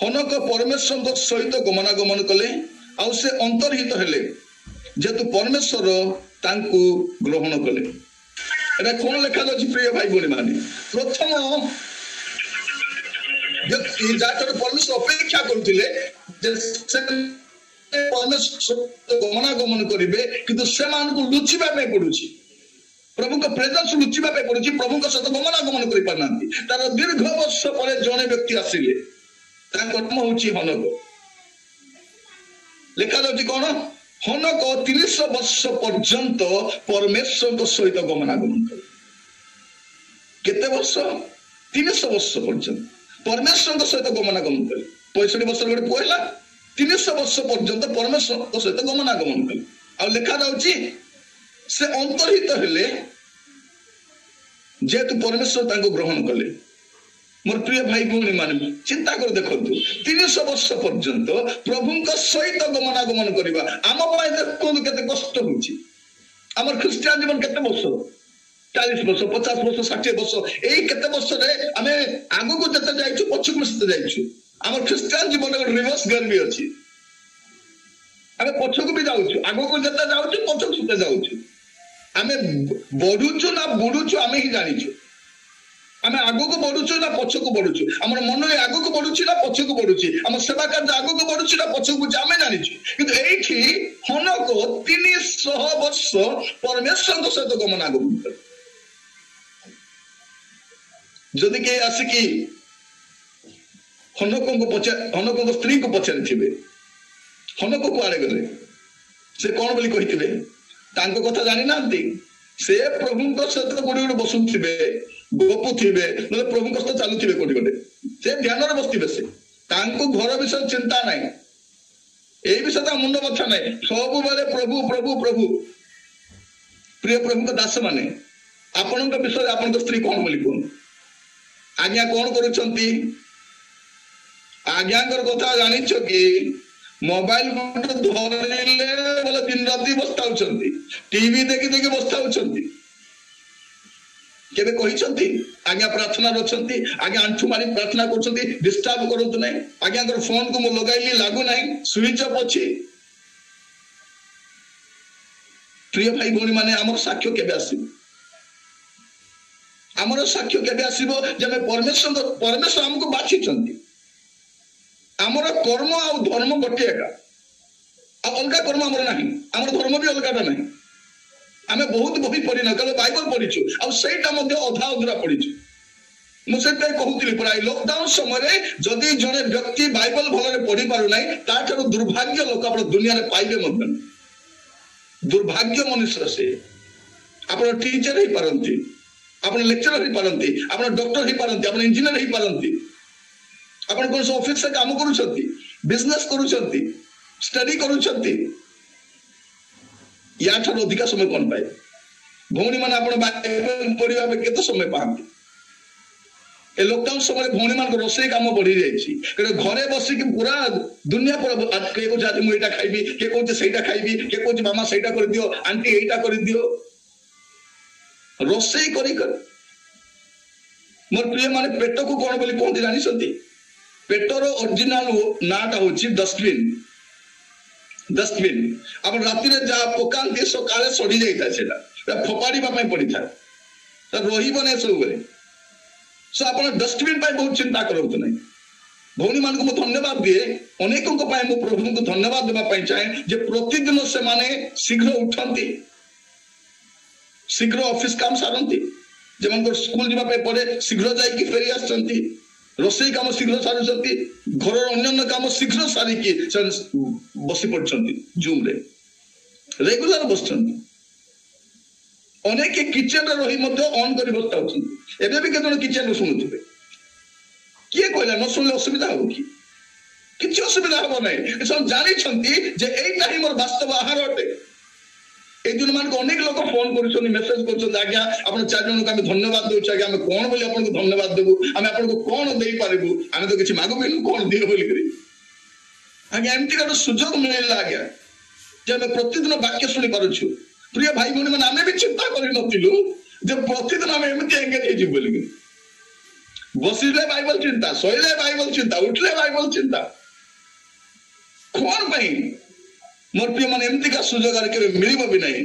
हनक परमेश्वर सहित गमनागमन कले आउ से अंतर्हित हेले जेतु परमेश्वर तांकु ग्रहण कले एटा कोन लेखा अछि प्रिय भाई बोली माने प्रथम व्यक्ति जाकर परमेश्वर अपेक्षा करथिले जे से परमेश्वर गमनागमन करिवे किंतु से मान को लुचिबा पे पडुची प्रभु का प्रेजेंस लुचिबा पे पडुची प्रभु का सहित गमनागमन करि पारनांती तार दीर्घ वर्ष परे जने व्यक्ति आसिले तांकर नाम होची हनक लेखा जाउची कोन हनक 300 वर्ष पर्यंत परमेश्वर सहित गमनागमन करे केते वर्ष 300 वर्ष पर्यंत परमेश्वर सहित गमनागमन करे 65 वर्ष गोटे पुहला 300 वर्ष पर्यंत परमेश्वर सहित गमनागमन करे आ लेखा जाउची से अंतर्हित हेले जेतु परमेश्वर तांको ग्रहण कले मोर प्रिय भाई भौणी माने चिंता कर देखंतु 300 वर्ष पर्यंत प्रभु सहित गमनागमन करबा आम पाए देखो केते कष्ट होची हमर ख्रिस्टियन जीवन केते वर्ष 40 वर्ष 50 वर्ष 60 वर्ष एई केते वर्ष रे हमें आगु को जते जाइछु पछु को जते जाइछु हमर ख्रिस्टियन जीवन एक रिवर्स गेयर भी अछि हमें पछु को भी जाउछु आगु को जते जाउछु पछु को जते जाउछु हमें बढुछु ना बुडुछु हमें ही जानिछु आमे आगो को बढ़ुछु ना पछ को बढ़ुछु हमर मन आगो को बढ़ुछि ना पछ को बढ़ुछि हमर सेवा कार्य आगो को बढ़ुछि ना पछ को जामे जानिछु किंतु एठी हनको 300 वर्ष परमेश्वर को सहित गमनागमन करे जदि के आसी कि हनको को स्त्री को पछारि थिबे हनको को आड़े गले से कोन बोली कहिथिबे तांको कथा जानि नांती से प्रभु को सहित गोडे गोडे बसुथिबे गोपु थिबे न प्रभु कष्ट चालू थिबे कोटी कोटी से ध्यान रे बस्तिबे से तांको घर विषय चिंता नाही एई विषय ता मुंड बथा नाही सब बेले प्रभु प्रभु प्रभु प्रिय प्रभु का दास माने आपन का विषय आपन का स्त्री कोन बोली कोन आज्ञा कोन करूछंती आज्ञाकर कथा जानिछो कि मोबाइल धरले बोले दिन राति बस्ताउछंती टीवी देखि देखि बस्ताउछंती केबे कहिसंती आज्ञा प्रार्थना रछंती आज्ञा आंठु मारी प्रार्थना करछंती डिस्टर्ब करंतु नै आज्ञा कर फोन को मो लगाइली लागू नै स्विच ऑफ अछि प्रिय भाई भौणी माने हमर साक्ष्य केबे आसीबो हमर साक्ष्य केबे आसीबो जे हम परमेश्वर हमको बाछिचंती हमर कर्म आ धर्म गोटे एका आ अलगा कर्म हमर नाही हमर धर्म भी अलगाटा नाही आमे बहुत बही पढ़ी न कल बाइबल पढ़ीछु आ सेटा मध्ये अधा अधूरा पढ़ीछु मु से कहूतिली प्राय लॉकडाउन समय रे जदी जने व्यक्ति बाइबल भलरे पढ़ी पारु नाही ताठरो दुर्भाग्य लोक आपण दुनिया रे पाइबे मधन दुर्भाग्य मनुष्य से आपण टीचर ही पारंती आपण लेक्चरर ही पारंती आपण डॉक्टर ही पारंती आपण इंजीनियर ही पारंती आपण कोन ऑफिस से काम करूछंती बिजनेस करूछंती स्टडी करूछंती या ठर अधिक समय कोन पाए भौणी मान आपण बाइबल पढ़िबा पे केते समय पांती ए लॉकडाउन समय भौणी मान रोसई काम बढ़ी जाईछि केते घरे बसी कि पूरा दुनिया पर के को जाति मु एटा खाइबी के को सेटा खाइबी के को मामा सेटा कर दियो आंटी एटा कर दियो रोसई करी कर मोर प्रिय माने पेट को कोन बोली कोन जानि सती पेटर ओरिजिनल नाटा होछि डस्टबिन अब राति रे जा पकांती सकाळे सड़ी जाइता सेटा फोपाड़ी पा पड़ी था रही ने सब बेले सो आप डस्टबिन बहुत चिंता करत नहीं भौणी मान को धन्यवाद दिए अनेकों मु प्रभु को धन्यवाद देवाई चाहे जे प्रतिदिन से माने शीघ्र उठती शीघ्र ऑफिस काम सारती जब स्कूल जावाई पड़े शीघ्र जाकि फेरी आसती रोसई काम शीघ्र सारी घर अन्य काम शीघ्र सारिकी बसी पड़ती जूम रे रेगुलर बस अनेक किचन रही ऑन कर बसता एबे भी केतन किचन शुणुवे किए कहला न शुणले असुविधा हो कि किछि असुविधा हो नहीं सब जानी जे एटा ही मोर वास्तव आहार अटे ए दिन मान को अनेक लोग फोन करूछन मेसेज करूछन आज्ञा आपण चार जन को हम धन्यवाद देउ आज्ञा हम कोन बोली आपण को धन्यवाद देबु हम आपण को कोन देई पारिबु हम तो किछि मागु बिनु कोन दियो बोली करी आज्ञा एमती का सुजोग मिलला आज्ञा जे हम प्रतिदिन वाक्य सुनि पारुछु प्रिय भाई भौणी माने आमे भी चिंता करि नथिलु जे प्रतिदिन हम एमती एंगेज हे जी बोली बसिले बाइबल चिंता सोइले बाइबल चिंता उठले बाइबल चिंता कोन भाई मोर प्रिय माने एमती का सुजोग के मिलिबो भी नहीं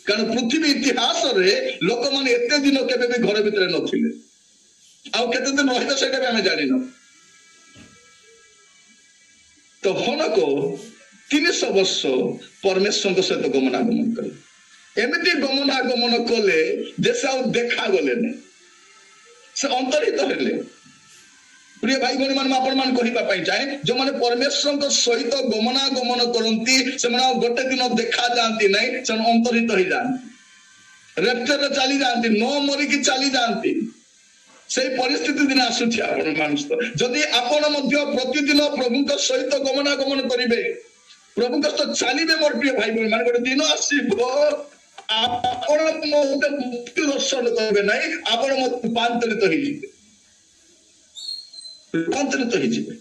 कारण पृथ्वी इतिहास रे लोक माने एते दिन केबे भी घर भीतर नथिले आ केते दिन रहिबे सेटा भी हमें जानि न तो हनको 300 वर्ष परमेश्वर सहित गमनागमन करे एमती गमनागमन कले जैसे आ देखा गले ने से अंतरित हेले प्रिय भाई भौणी मान आपण मान कहिबा पई चाहे जो माने परमेश्वर सहित गमनागमन करंती से माने गोटे दिन देखा जानती नहीं से अंतरित हो जानती रेप्चर चली जानती न मरी की चली जानती से परिस्थिति दिन आसुछि आपण मानुष जदि आपण मध्य प्रतिदिन प्रभु सहित गमनागमन करिवे प्रभु तो चलिए मोर प्रिय भाई भौणी मान गोटे दिन आसीबो आपण मते मुक्ति दर्शन करबे नहीं आपण मत रूपांतरित हो जिवे रूपांतरित हो जिवे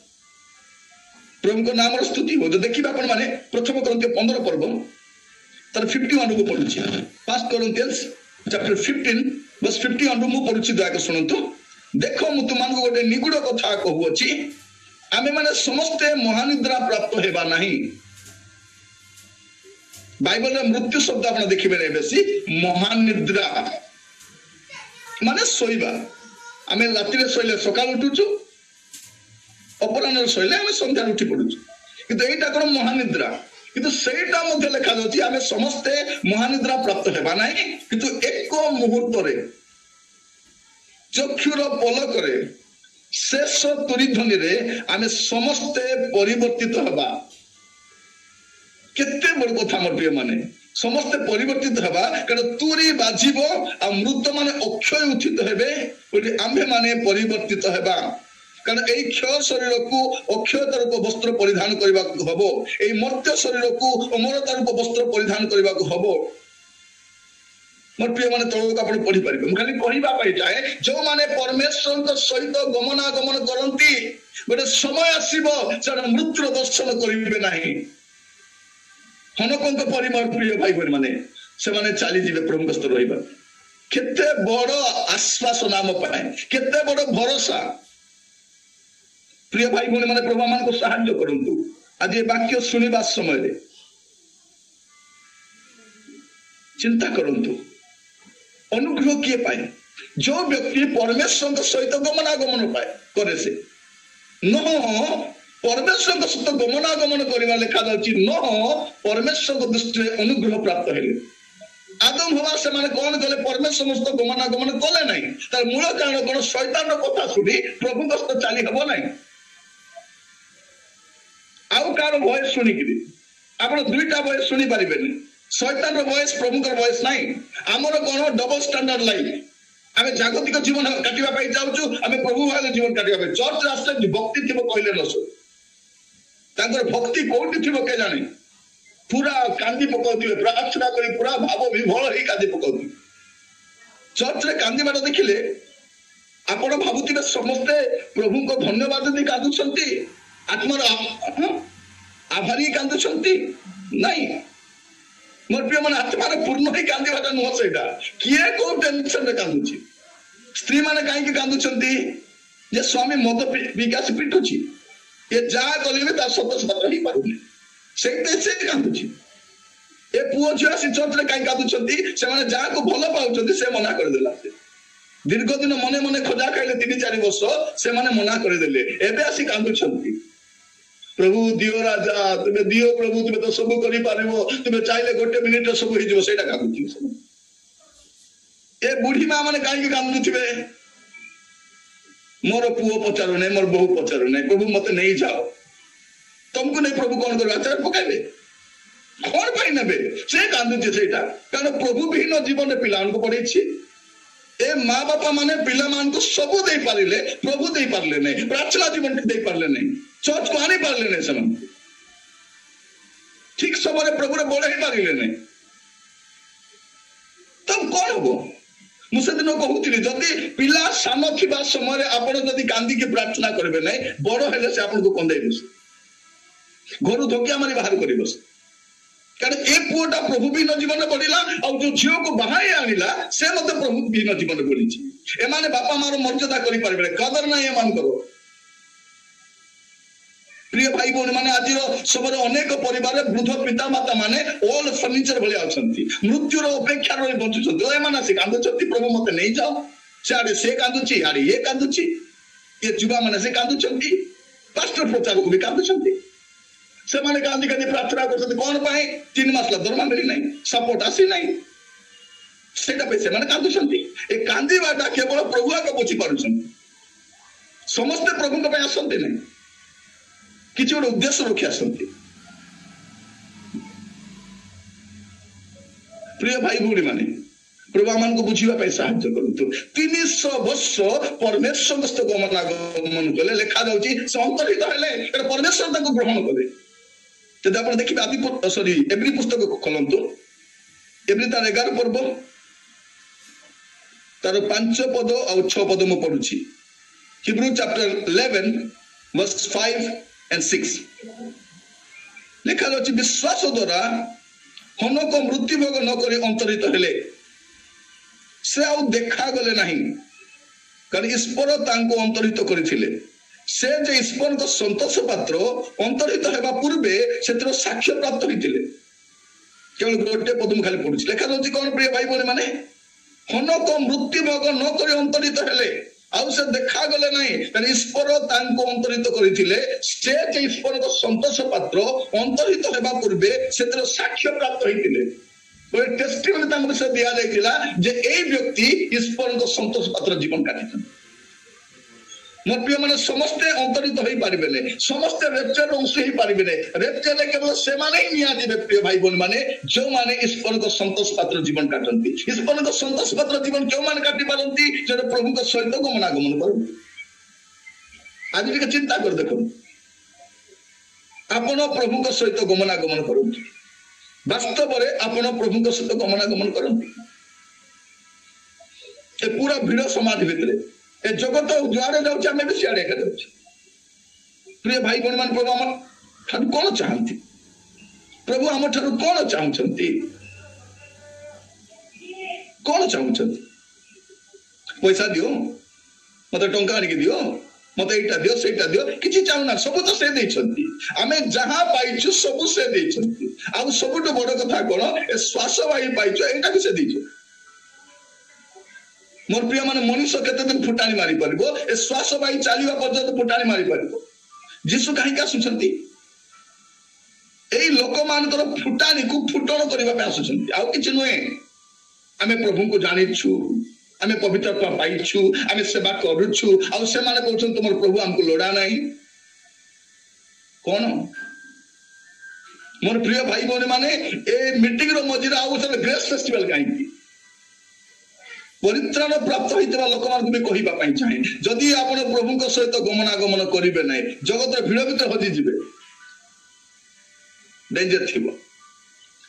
प्रभु को नाम स्तुति हो तो देखिबा आपण माने प्रथम कोरिन्थियो 15 पर्व तार 51 को पढुछि फर्स्ट कोरिन्थियंस चैप्टर 15 वर्स 51 मु पढुछि दया के सुनंतु देखो मु तुमान को गोटे निगुड़ कथा कहूछि आमे माने समस्त महानिद्रा प्राप्त हेबा नहीं बाइबल रे मृत्यु शब्द आपण देखिबे नै बेसी महानिद्रा माने सोइबा आमे राति रे सोइले सकाळ उठुछु अपराह्न रे सोइले आमे संध्या उठी पडुछु किंतु एटा कोन महानिद्रा किंतु सेटा मध्ये लेखा जाउछि आमे समस्त महानिद्रा प्राप्त हेबा नै किंतु एक मुहूर्त रे चक्षुर पलक रे शेष तुरीध्वनि रे आमे समस्त परिवर्तित हेबा केते बड़ कथा मोर प्रिय माने समस्त परिवर्तित हेबा कारण तुरी बाजिबो आ मृत माने अक्षय उठित हेबे ओटी आम्भे माने परिवर्तित हेबा कारण एई क्षय शरीर को अक्षयता रूप वस्त्र परिधान करबा हबो एई मर्त्य शरीर को अमरता रूप वस्त्र परिधान करबा हबो मोर प्रिय माने तळक आपण पढी परिबे म खाली कहिबा पाई जाय जो माने परमेश्वर सहित गमनागमन करंती गोटे समय आसीबो जे मृत्यु दर्शन करिबे नाही हनकंक परिमर प्रिय भाई भौणी माने से माने चली जिवे प्रभु स्तर रहिबा केते बड़ आश्वास नाम पाए केते बड़ भरोसा प्रिय भाई भौणी माने प्रभु मान को सहाय्य करंतु आज ये वाक्य सुनिबा समय रे चिंता करंतु अनुग्रह किए पाए जो व्यक्ति परमेश्वर सहित गमनागमन पाए करे से न परमेश्वर सहित गमनागमन करवा लेखा जाउछि न परमेश्वर दृष्टि अनुग्रह प्राप्त हेले आदम हवा से माने कोन गले परमेश्वर सहित गमनागमन कले नहीं तार मूल कारण कोन शैतान कथा सुनी प्रभु सहित चली हबो नहीं आउ कार वॉइस सुनी कि आपण दुईटा वॉइस सुनी परिबेनी शैतान रो वॉइस प्रभु का वॉइस नहीं हमर कोन डबल स्टैंडर्ड लाइफ आमे जागतिक जीवन काटिबा पाई जाउछु आमे प्रभु वाले जीवन काटिबा पाई चर्च रास्ते भक्ति थिबो कहले नसो तांकर भक्ति कोठी थिबो के जाने पूरा कांदी पकाउथिबे प्रार्थना करी पूरा भाव विभोर ही कांदी पकाउथिबे चर्च रे कांदीबाटा देखिले आपण भाबुथिबे समस्ते प्रभु को धन्यवाद दे कांदुछंती आत्मार आभारी कांदुछंती नहीं मोर प्रिय मन आत्मार पूर्ण ही कांदीबाटा नुह सेटा किए को टेंशन रे कांदुछि स्त्री माने काहे के कांदुछंती जे स्वामी मद विकास पिटुछि ये जा कलिले ता सत सत ही पारुने सेते से कांदुछि ए पुओ झिया से चर्च रे काहे कांदुछंती से माने जा को भलो पाउछंती से मना कर देला से दीर्घ दिन मने मने खोजा खाइले 3-4 वर्ष से माने मना कर देले एबे आसी कांदुछंती प्रभु दियो राजा तुमे दियो प्रभु तुमे तो सब करि पारिबो तुमे चाहिले गोटे मिनिट सब हो जिवो सेटा कांदुछि ए बुढ़ी मां माने काहे के कांदुथिबे मोर पुओ पचारो नै मोर बहु पचारो नै प्रभु मते नहीं जाओ तुमको नहीं प्रभु कौन कर आचार पकाइबे कौन पाई नेबे से कांदुछि सेटा कारण प्रभु विहीन जीवन पिलान को पड़ेछि ए माँ बापा माने पिला मान को सब दे पारिले प्रभु दे पारले नहीं प्रार्थना जीवन दे पारले नहीं चर्च को आनी पारले नहीं समान ठीक समय प्रभु रे बोले ही पारिले नहीं तब कौन हो मुझे दिन कहूली जदि पिला सान थिबा समय आपण जदि कांदी के प्रार्थना करबे नहीं बड़ हेले से आपण को कंदेई बस घर धोकिया मारी बाहर करी बस कारण ए पुओटा प्रभु भी न जीवन बढ़िला और जो झियो को बाहाई आनिला से मते प्रभु भी न जीवन बढ़िछि ए माने बापा मार मर्यादा करि पारबे कदर ना ए मान करो प्रिय भाई बहन माने आजिरो सबरे अनेक परिवार वृद्ध पिता माता माने ऑल फर्नीचर भले आछंती मृत्युर अपेक्षा रही बंचुछंती ए माने से कांदुछंती प्रभु मते नहीं जाओ से कांदुछि आरे ये कांदुछि ये जुबा माने से कांदुछंती पास्टर प्रचार को भी कांदुछंती से माने कांदी कांदी प्रार्थना करछंती कोन पाए 3 मास ला दरमा मिली नहीं सपोर्ट आसी नहीं सेटा पे से माने कांदुछंती ए कांदी बाटा केवल प्रभु का बुझी पारुछंती समस्त प्रभु के पे आसंती नहीं किसी गोटे उद्देश्य रखी आसंती प्रिय भाई भौणी माने प्रभु आमान को बुझीबा साहाय्य करतु 300 वर्ष परमेश्वर समस्त गमनागमन कले लेखा जाउची से अंतरित हेले एटा परमेश्वर ताको ग्रहण कले जदि आपण देखिबे आदि सॉरी एवरी पुस्तक खोलंतु एवरी तार 11 पर्व तार 5 पद और 6 पद म पढुची हिब्रू चैप्टर 11 वर्स 5 and 6 लिखा जाउची विश्वास द्वारा हनक मृत्यु भोग न करी अंतरित हेले से आउ देखा गले नहीं कारण ईश्वर तांको अंतरित करिथिले से जे ईश्वर को संतोष पात्र अंतरित हेबा पूर्वे सेतर साक्ष्य प्राप्त होइथिले केवल गोटे पदम खाली पडुछि लिखा जाउची कोन प्रिय भाई बोले माने हनक मृत्यु भोग न करी अंतरित हेले आउ से देखा गले नहीं कारण ईश्वर तांको अंतरित करिथिले से जे ईश्वर को संतोष पात्र अंतरित हेबा पूर्वे सेतर साक्ष्य प्राप्त होइथिले कोई टेस्टिमनी तांको से दिया जाइथिला जे एई व्यक्ति ईश्वर को संतोष पात्र जीवन काटिछन मोर प्रिय माने समस्ते अंतरित होई पारिबे नै समस्ते रेप्चर अंश होई पारिबे नै रेप्चर केवल से माने ही निया दिबे प्रिय भाई बोन माने जो माने ईश्वर को संतोष पात्र जीवन काटंती ईश्वर को संतोष पात्र जीवन क्यों माने काटी पारंती जे प्रभु को सहित गमनागमन करंती आज के चिंता कर देखो आपण प्रभु को सहित गमनागमन करंती वास्तव रे आपण प्रभु को सहित गमनागमन करंती ए पूरा भीड़ समाज भितरे ए जगत जुआड़े जाउछ हमें भी सियाड़े का जाउछ प्रिय भाई बहन मान प्रभु हम ठानु कोन चाहंती प्रभु हम ठानु कोन चाहउछंती कोन चाहउछंती पैसा दियो मते टंका आनि के दियो मते एटा दियो सेटा दियो किछि चाहना सब तो से दैछंती हमें जहां पाइछु सब से दैछंती आ सबटो बड़ कथा कोन ए श्वास वायु पाइछु एटा भी से दैछु मोर प्रिय माने मनुष्य केते दिन फुटानी मारी परबो ए श्वास वायु चालिबा पर्यंत फुटानी मारी परबो जीसु काहे का सुचंती एई लोक मानकर फुटानी को फुटण करबा पे आसुचंती आ किछि नय हमें प्रभु को जानिछु हमें पवित्रता पाइछु हमें सेवा करूछु आ से माने कहउछन तुमर प्रभु हमको लोडा नाही कोन मोर प्रिय भाई बहन माने a meeting row मजिरा uh उछन grace festival काई परित्राण प्राप्त होइतबा लोक मान भी कहिबा पई चाहे जदि आपण प्रभु को सहित गमनागमन करिवे नै जगत रे भीड़ भीतर हजि जिवे डेंजर थिबो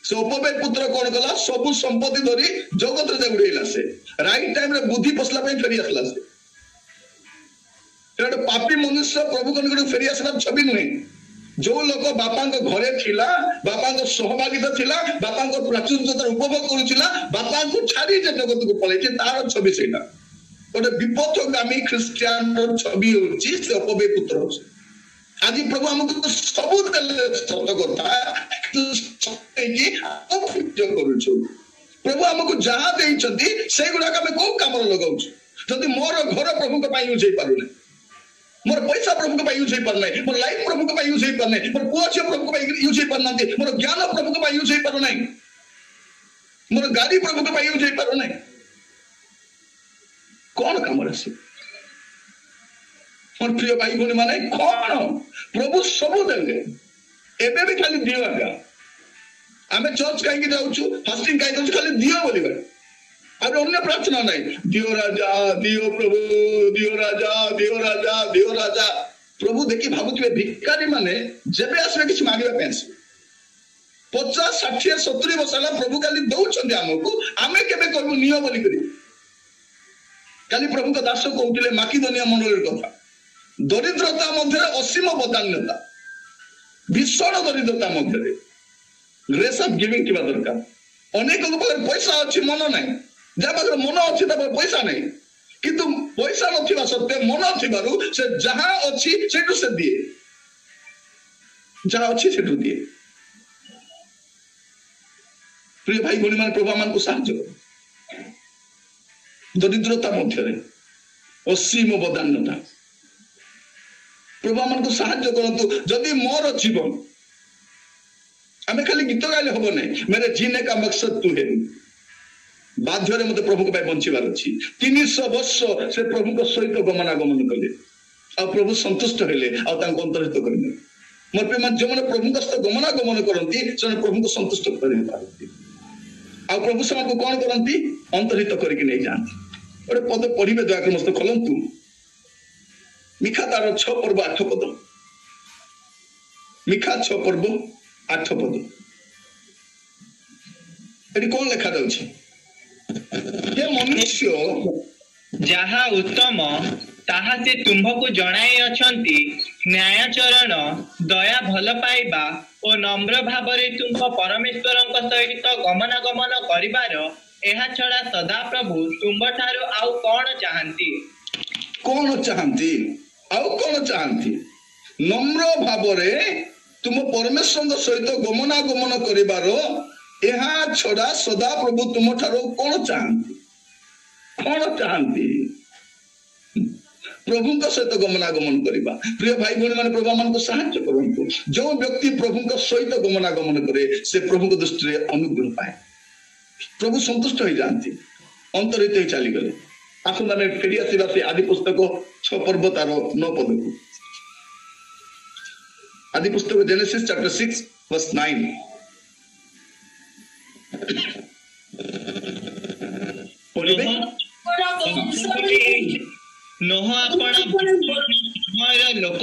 से उपबे पुत्र कोन कला सब संपत्ति धरी जगत रे उड़ेला से राइट टाइम रे बुद्धि पसला पे फेरी आसला से गोटे पापी मनुष्य प्रभु को निकट फेरी आसला छवि नुहे जो लोक बापा घरे थिला बापा सहभागिता थिला बापा प्राचुर्यतार उपभोग करुला बापा को छाड़ी जगत को पलैছে तार छवि सेटा गोटे विपथगामी ख्रिस्टियान छवि होची से अपव्यय पुत्र होची आज प्रभु हमको सब सत कथा प्रभु हमको जहाँ देइछंती से गुडा आमे को काम लगाउछु जदि मोर घर प्रभु को यूज हो पारुना मोर पैसा प्रभु को यूज हो पारना मोर लाइफ प्रभु को यूज हो पारना मोर पुआ छे प्रभु को यूज हो पारना मोर ज्ञान प्रभु को यूज हो पारना मोर गाड़ी प्रभु को यूज हो पारना कौन काम रसी मोर प्रिय भाई भौणी माने कौन प्रभु सब देंगे एबे भी खाली दियो आगा आमे चर्च कहीं जाऊछु फास्टिंग कहीं जाऊछु खाली दियो बोलिबा अब अन्य प्रार्थना नहीं दियो राजा दियो प्रभु दियो राजा दियो राजा दियो राजा प्रभु देखि भाबुथिबे भिखारी माने जेबे आसबे किछ मांगिबा पेंस 50 60 70 वर्ष होला प्रभु खाली दउछंदी हमकु आमे केबे करबु नियो बोली करी खाली प्रभु का दास कहउतिले माकिदोनिया मंडलीर कथा दरिद्रता मध्य असीम बदान्यता भीषण दरिद्रता मध्य ग्रेस ऑफ गिविंग किबा दरकार अनेक लोक पैसा अछि मन नाही जा पाखरे मन अछि त पैसा नाही किंतु पैसा नथिबा सत्ते मन थिबारु से जहां अछि सेटु से दिए जहां अछि सेटु दिए प्रिय भाई भौणी माने प्रभु मान को साहाय्य करो दरिद्रता मध्य रे असीम बदान्यता प्रभु मान को साहाय्य करंतु जदि मोर जीवन हमें खाली गीत गाइले हबो नहीं मेरे जीने का मकसद तू है बाध्य रे मते प्रभु को भाई बंचिबार अछि 300 वर्ष से प्रभु को सहित गमनागमन कले आ प्रभु संतुष्ट हेले आ तांको अंतर्हित करने मोर पे मन जमन प्रभु को सहित गमनागमन करंती से प्रभु को संतुष्ट करि पारती आ प्रभु से को कोन करंती अंतर्हित करके नहीं जानती ओरे पद पढिबे दया कर मस्त खलंतु मिखा तार 6 पर्व 8 पद मिखा 6 पर्व 8 पद एटी कोन लेखा दउछि ये मनुष्य जहा उत्तम ताहा से तुम्भको जणाई अछंती न्यायचरण दया भल पाइबा और नम्र भावरे तुम परमेश्वरक सहित गमनागमन करिबार एहा छड़ा सदा प्रभु तुम ठारो आउ कोन चाहंती आउ कोन चाहंती नम्र भावरे तुम परमेश्वर सहित गमनागमन करिबार एहा छड़ा सदा प्रभु तुम ठारो कोन चाहंती प्रभु सहित गमनागमन करिबा प्रिय भाई भौणी माने प्रभु मान को साहाय्य करंतु जो व्यक्ति प्रभु सहित गमनागमन करे से प्रभु को दृष्टि रे अनुग्रह पाए प्रभु संतुष्ट हो जाती अंतरित ही चली गले आसुन आमे फेरी आसीबा से आदि पुस्तक 6 पर्व तार 9 पद को आदि पुस्तक जेनेसिस चैप्टर 6 वर्स 9 पढ़िबे नोह आपण लोक